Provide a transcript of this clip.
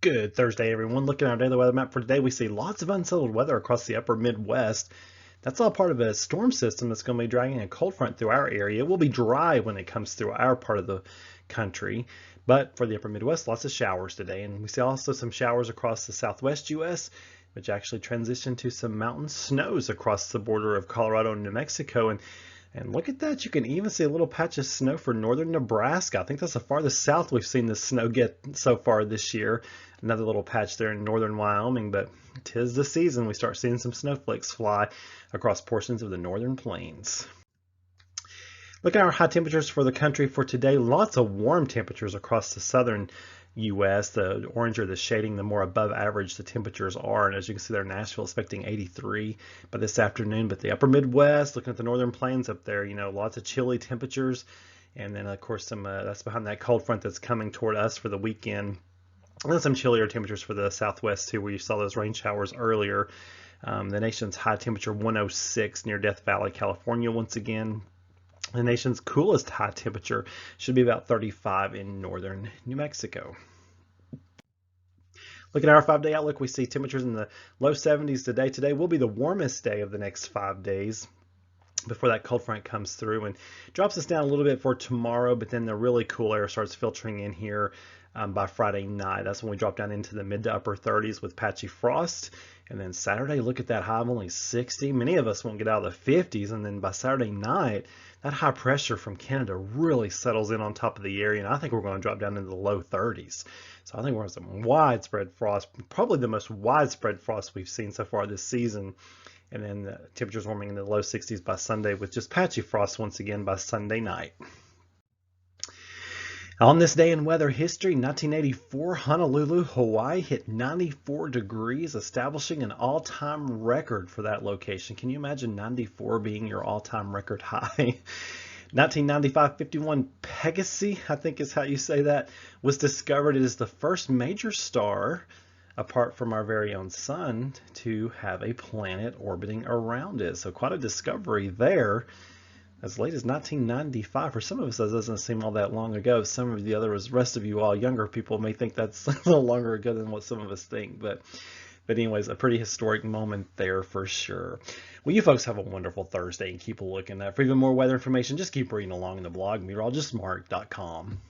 Good Thursday, everyone. Looking at our daily weather map for today, we see lots of unsettled weather across the upper Midwest. That's all part of a storm system that's going to be dragging a cold front through our area. It will be dry when it comes through our part of the country, but for the upper Midwest, lots of showers today. And we see also some showers across the southwest U.S., which actually transition to some mountain snows across the border of Colorado and New Mexico. And look at that, you can even see a little patch of snow for northern Nebraska. I think that's the farthest south we've seen the snow get so far this year. Another little patch there in northern Wyoming, but 'tis the season. We start seeing some snowflakes fly across portions of the northern plains. Look at our high temperatures for the country for today. Lots of warm temperatures across the southern U.S. The oranger, the shading, the more above average the temperatures are. And as you can see there, Nashville expecting 83 by this afternoon. But the upper Midwest, looking at the northern plains up there, lots of chilly temperatures. And then, of course, some that's behind that cold front that's coming toward us for the weekend. And then some chillier temperatures for the southwest, too, where you saw those rain showers earlier. The nation's high temperature 106 near Death Valley, California, once again. The nation's coolest high temperature should be about 35 in northern New Mexico. Look at our 5-day outlook. We see temperatures in the low 70s today. Today will be the warmest day of the next 5 days before that cold front comes through and drops us down a little bit for tomorrow, but then the really cool air starts filtering in here by Friday night. That's when we drop down into the mid to upper 30s with patchy frost. And then Saturday, look at that high of only 60. Many of us won't get out of the 50s. And then by Saturday night, that high pressure from Canada really settles in on top of the area. And I think we're going to drop down into the low 30s. So I think we're going to have some widespread frost, probably the most widespread frost we've seen so far this season. And then the temperatures warming in the low 60s by Sunday with just patchy frost once again by Sunday night. On this day in weather history, 1984, Honolulu, Hawaii hit 94 degrees, establishing an all-time record for that location. Can you imagine 94 being your all-time record high? 1995, 51 Pegasi, I think is how you say that, was discovered. It is the first major star, apart from our very own sun, to have a planet orbiting around it. So quite a discovery there. As late as 1995. For some of us, that doesn't seem all that long ago. Some of the rest of you all younger people may think that's a little longer ago than what some of us think. But anyways, a pretty historic moment there for sure. Well, you folks have a wonderful Thursday and keep looking. For even more weather information, just keep reading along in the blog, meteorologistmark.com.